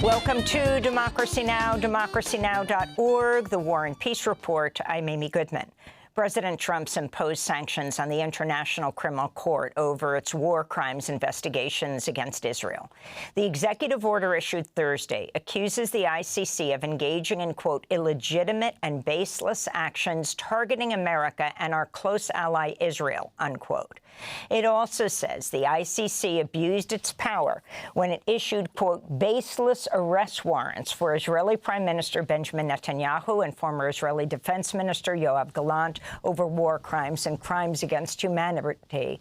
Welcome to Democracy Now!, democracynow.org, the War and Peace Report. I'm Amy Goodman. President Trump's imposed sanctions on the International Criminal Court over its war crimes investigations against Israel. The executive order issued Thursday accuses the ICC of engaging in, quote, illegitimate and baseless actions targeting America and our close ally Israel, unquote. It also says the ICC abused its power when it issued, quote, baseless arrest warrants for Israeli Prime Minister Benjamin Netanyahu and former Israeli Defense Minister Yoav Gallant over war crimes and crimes against humanity,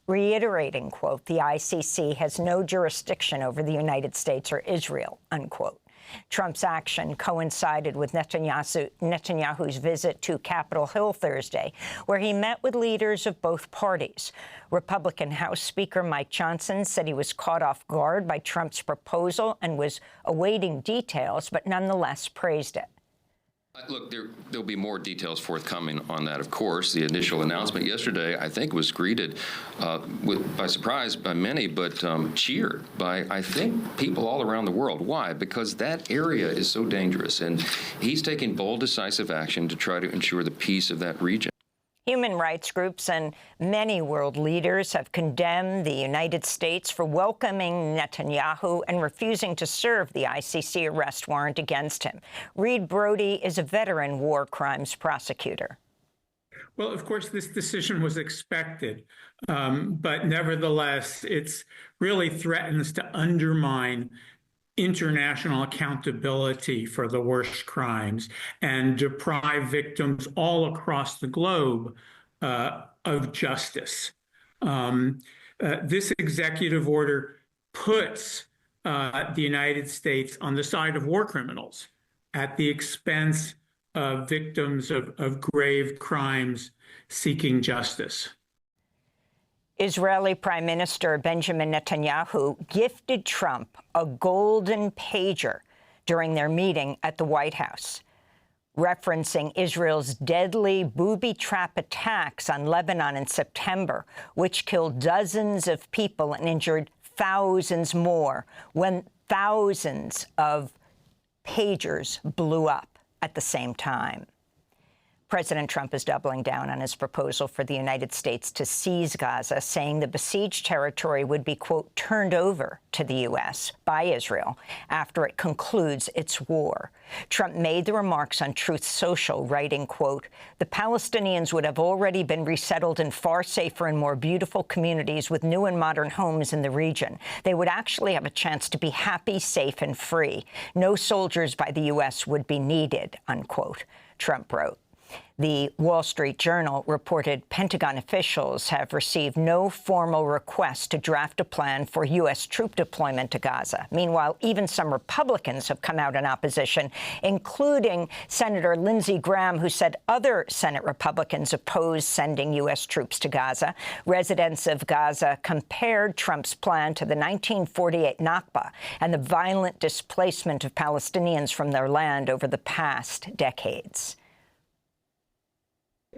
reiterating, quote, the ICC has no jurisdiction over the United States or Israel, unquote. Trump's action coincided with Netanyahu's visit to Capitol Hill Thursday, where he met with leaders of both parties. Republican House Speaker Mike Johnson said he was caught off guard by Trump's proposal and was awaiting details, but nonetheless praised it. Look, there'll be more details forthcoming on that, of course. The initial announcement yesterday, I think, was greeted by surprise by many, but cheered by, I think, people all around the world. Why? Because that area is so dangerous, and he's taking bold, decisive action to try to ensure the peace of that region. Human rights groups and many world leaders have condemned the United States for welcoming Netanyahu and refusing to serve the ICC arrest warrant against him. Reed Brody is a veteran war crimes prosecutor. Well, of course, this decision was expected, but nevertheless, it really threatens to undermine international accountability for the worst crimes and deprive victims all across the globe of justice. This executive order puts the United States on the side of war criminals at the expense of victims of grave crimes seeking justice. Israeli Prime Minister Benjamin Netanyahu gifted Trump a golden pager during their meeting at the White House, referencing Israel's deadly booby trap attacks on Lebanon in September, which killed dozens of people and injured thousands more, when thousands of pagers blew up at the same time. President Trump is doubling down on his proposal for the United States to seize Gaza, saying the besieged territory would be, quote, turned over to the U.S. by Israel after it concludes its war. Trump made the remarks on Truth Social, writing, quote, the Palestinians would have already been resettled in far safer and more beautiful communities with new and modern homes in the region. They would actually have a chance to be happy, safe, and free. No soldiers by the U.S. would be needed, unquote, Trump wrote. The Wall Street Journal reported Pentagon officials have received no formal request to draft a plan for U.S. troop deployment to Gaza. Meanwhile, even some Republicans have come out in opposition, including Senator Lindsey Graham, who said other Senate Republicans oppose sending U.S. troops to Gaza. Residents of Gaza compared Trump's plan to the 1948 Nakba and the violent displacement of Palestinians from their land over the past decades.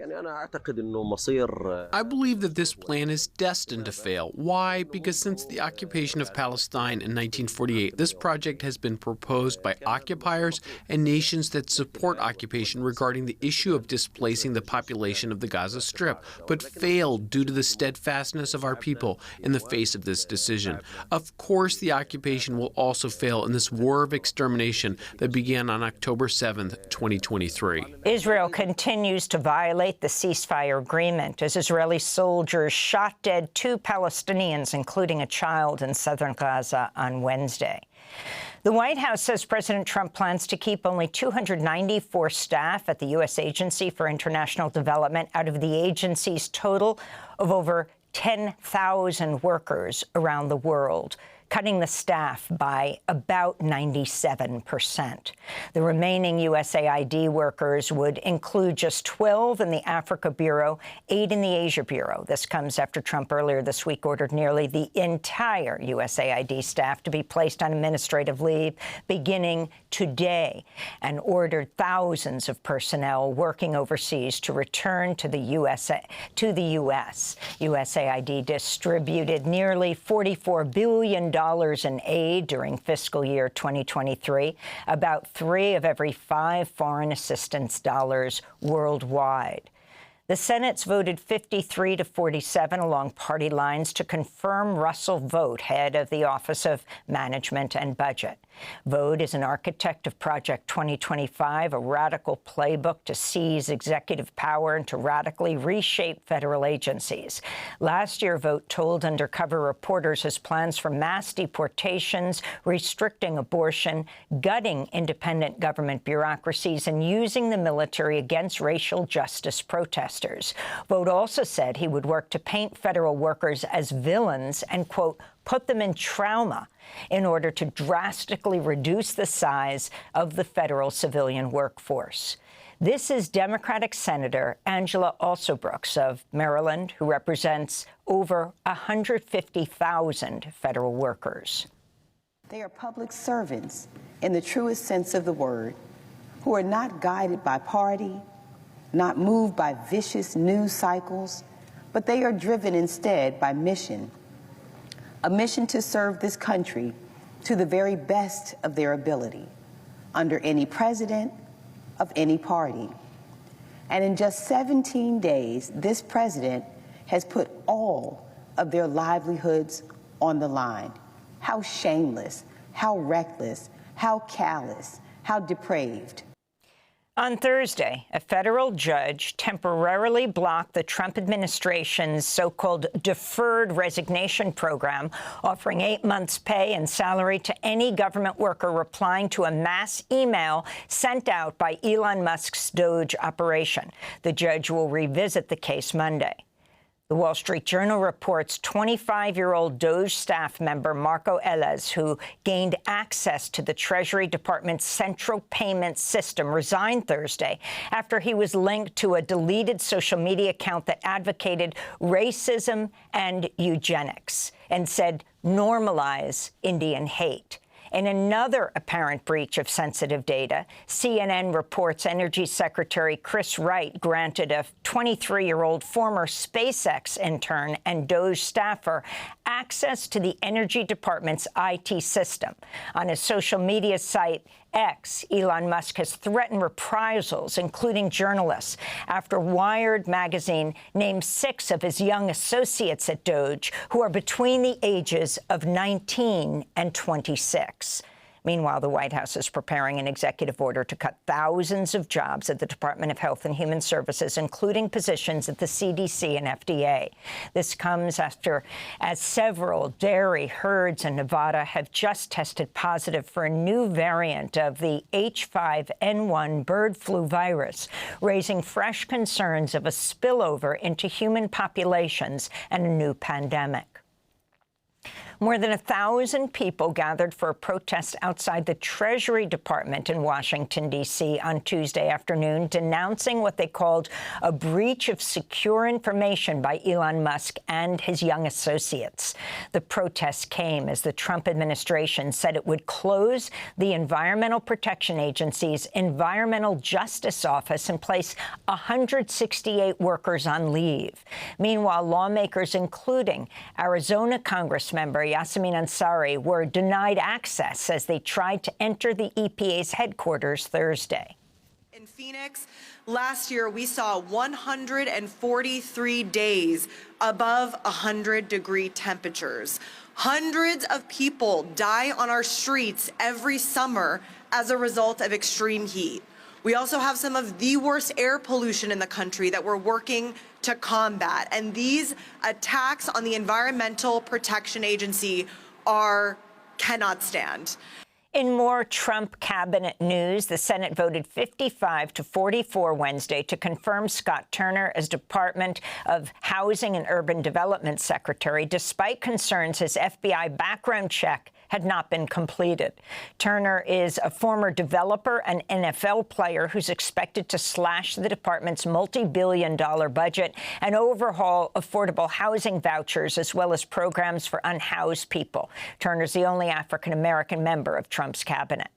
I believe that this plan is destined to fail. Why? Because since the occupation of Palestine in 1948, this project has been proposed by occupiers and nations that support occupation regarding the issue of displacing the population of the Gaza Strip, but failed due to the steadfastness of our people in the face of this decision. Of course, the occupation will also fail in this war of extermination that began on October 7th, 2023. Israel continues to violate the ceasefire agreement as Israeli soldiers shot dead 2 Palestinians, including a child, in southern Gaza on Wednesday. The White House says President Trump plans to keep only 294 staff at the U.S. Agency for International Development out of the agency's total of over 10,000 workers around the world, cutting the staff by about 97%. The remaining USAID workers would include just 12 in the Africa Bureau, 8 in the Asia Bureau. This comes after Trump earlier this week ordered nearly the entire USAID staff to be placed on administrative leave beginning today, and ordered thousands of personnel working overseas to return to the U.S. USAID distributed nearly $44 billion in aid during fiscal year 2023, about 3 of every 5 foreign assistance dollars worldwide. The Senate's voted 53 to 47 along party lines to confirm Russell Vought, head of the Office of Management and Budget. Vought is an architect of Project 2025, a radical playbook to seize executive power and to radically reshape federal agencies. Last year, Vought told undercover reporters his plans for mass deportations, restricting abortion, gutting independent government bureaucracies, and using the military against racial justice protesters. Vought also said he would work to paint federal workers as villains and, quote, put them in trauma in order to drastically reduce the size of the federal civilian workforce. This is Democratic Senator Angela Alsobrooks of Maryland, who represents over 150,000 federal workers. They are public servants in the truest sense of the word, who are not guided by party, not moved by vicious news cycles, but they are driven instead by mission. A mission to serve this country to the very best of their ability, under any president of any party. And in just 17 days, this president has put all of their livelihoods on the line. How shameless, how reckless, how callous, how depraved. On Thursday, a federal judge temporarily blocked the Trump administration's so-called deferred resignation program, offering 8 months' pay and salary to any government worker replying to a mass email sent out by Elon Musk's Doge operation. The judge will revisit the case Monday. The Wall Street Journal reports 25-year-old Doge staff member Marco Ellis, who gained access to the Treasury Department's central payment system, resigned Thursday after he was linked to a deleted social media account that advocated racism and eugenics and said, normalize Indian hate. In another apparent breach of sensitive data, CNN reports Energy Secretary Chris Wright granted a 23-year-old former SpaceX intern and Doge staffer access to the Energy Department's IT system. On his social media site, X, Elon Musk has threatened reprisals, including journalists, after Wired magazine named 6 of his young associates at Doge who are between the ages of 19 and 26. Meanwhile, the White House is preparing an executive order to cut thousands of jobs at the Department of Health and Human Services, including positions at the CDC and FDA. This comes after as several dairy herds in Nevada have just tested positive for a new variant of the H5N1 bird flu virus, raising fresh concerns of a spillover into human populations and a new pandemic. More than 1,000 people gathered for a protest outside the Treasury Department in Washington, D.C. on Tuesday afternoon, denouncing what they called a breach of secure information by Elon Musk and his young associates. The protests came as the Trump administration said it would close the Environmental Protection Agency's Environmental Justice Office and place 168 workers on leave. Meanwhile, lawmakers, including Arizona Congressmember Yasemin Ansari, were denied access as they tried to enter the EPA's headquarters Thursday. In Phoenix, last year we saw 143 days above 100-degree temperatures. Hundreds of people die on our streets every summer as a result of extreme heat. We also have some of the worst air pollution in the country that we're working to combat. And these attacks on the Environmental Protection Agency cannot stand. In more Trump cabinet news, the Senate voted 55 to 44 Wednesday to confirm Scott Turner as Department of Housing and Urban Development Secretary, despite concerns his FBI background check had not been completed. Turner is a former developer and NFL player who's expected to slash the department's multi-billion-dollar budget and overhaul affordable housing vouchers as well as programs for unhoused people. Turner's the only African-American member of Trump's cabinet.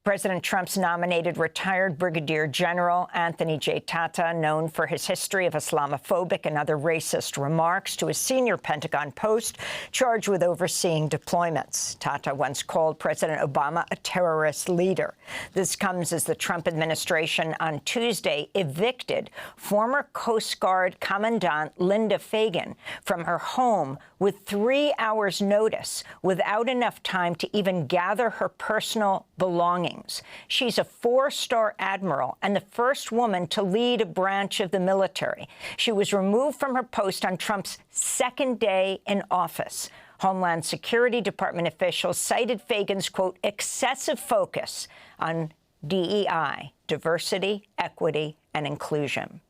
President Trump's nominated retired Brigadier General Anthony J. Tata, known for his history of Islamophobic and other racist remarks, to a senior Pentagon post charged with overseeing deployments. Tata once called President Obama a terrorist leader. This comes as the Trump administration on Tuesday evicted former Coast Guard Commandant Linda Fagan from her home with 3 hours' notice, without enough time to even gather her personal belongings. She's a 4-star admiral and the first woman to lead a branch of the military. She was removed from her post on Trump's second day in office. Homeland Security Department officials cited Fagan's, quote, excessive focus on DEI, diversity, equity, and inclusion.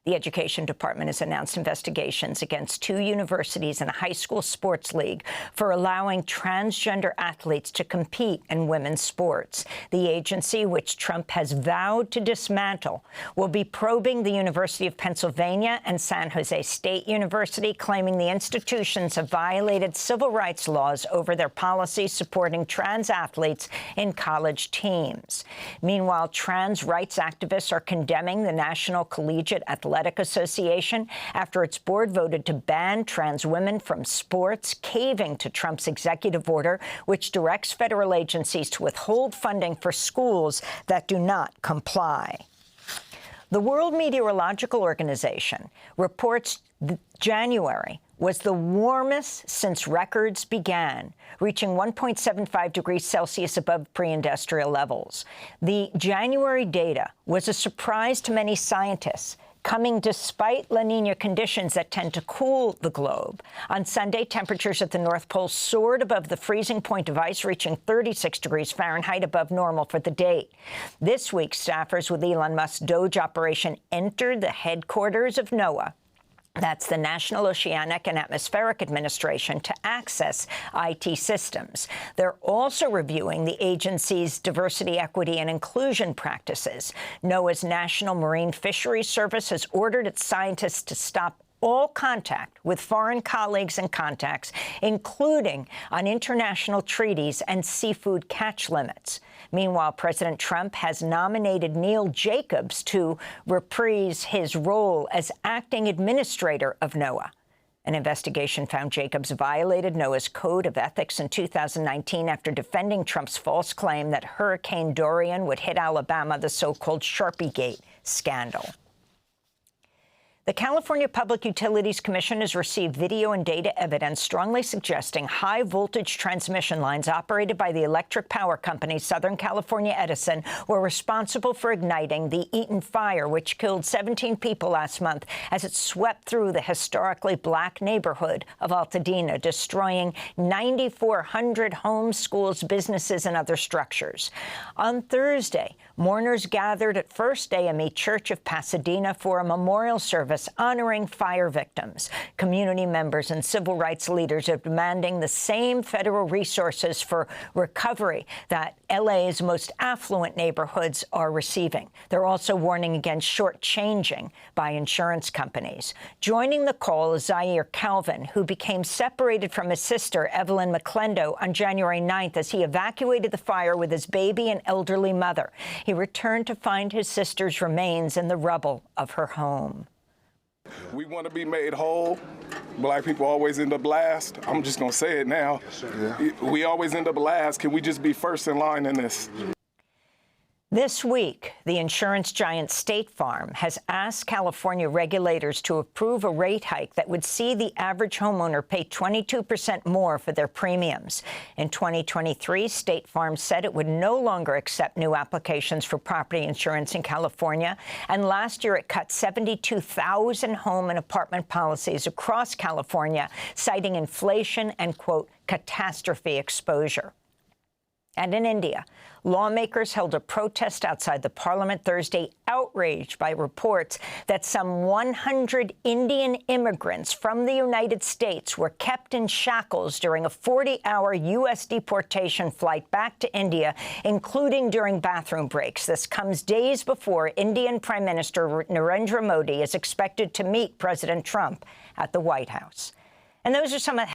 The Education Department has announced investigations against 2 universities and a high school sports league for allowing transgender athletes to compete in women's sports. The agency, which Trump has vowed to dismantle, will be probing the University of Pennsylvania and San Jose State University, claiming the institutions have violated civil rights laws over their policies supporting trans athletes in college teams. Meanwhile, trans rights activists are condemning the National Collegiate Athletic Association after its board voted to ban trans women from sports, caving to Trump's executive order, which directs federal agencies to withhold funding for schools that do not comply. The World Meteorological Organization reports January was the warmest since records began, reaching 1.75 degrees Celsius above pre-industrial levels. The January data was a surprise to many scientists, coming despite La Niña conditions that tend to cool the globe. On Sunday, temperatures at the North Pole soared above the freezing point of ice, reaching 36 degrees Fahrenheit above normal for the date. This week, staffers with Elon Musk's Doge operation entered the headquarters of NOAA. That's the National Oceanic and Atmospheric Administration, to access IT systems. They're also reviewing the agency's diversity, equity, and inclusion practices. NOAA's National Marine Fisheries Service has ordered its scientists to stop all contact with foreign colleagues and contacts, including on international treaties and seafood catch limits. Meanwhile, President Trump has nominated Neil Jacobs to reprise his role as acting administrator of NOAA. An investigation found Jacobs violated NOAA's Code of Ethics in 2019 after defending Trump's false claim that Hurricane Dorian would hit Alabama, the so-called Sharpiegate scandal. The California Public Utilities Commission has received video and data evidence strongly suggesting high-voltage transmission lines operated by the electric power company Southern California Edison were responsible for igniting the Eaton fire, which killed 17 people last month as it swept through the historically black neighborhood of Altadena, destroying 9,400 homes, schools, businesses, and other structures. On Thursday, mourners gathered at First AME Church of Pasadena for a memorial service honoring fire victims. Community members and civil rights leaders are demanding the same federal resources for recovery that LA's most affluent neighborhoods are receiving. They're also warning against shortchanging by insurance companies. Joining the call is Zaire Calvin, who became separated from his sister, Evelyn McClendo, on January 9th as he evacuated the fire with his baby and elderly mother. He returned to find his sister's remains in the rubble of her home. We want to be made whole. Black people always end up last. I'm just going to say it now. We always end up last. Can we just be first in line in this? This week, the insurance giant State Farm has asked California regulators to approve a rate hike that would see the average homeowner pay 22% more for their premiums. In 2023, State Farm said it would no longer accept new applications for property insurance in California, and last year it cut 72,000 home and apartment policies across California, citing inflation and, quote, catastrophe exposure. And in India, lawmakers held a protest outside the parliament Thursday, outraged by reports that some 100 Indian immigrants from the United States were kept in shackles during a 40-hour U.S. deportation flight back to India, including during bathroom breaks. This comes days before Indian Prime Minister Narendra Modi is expected to meet President Trump at the White House. And those are some of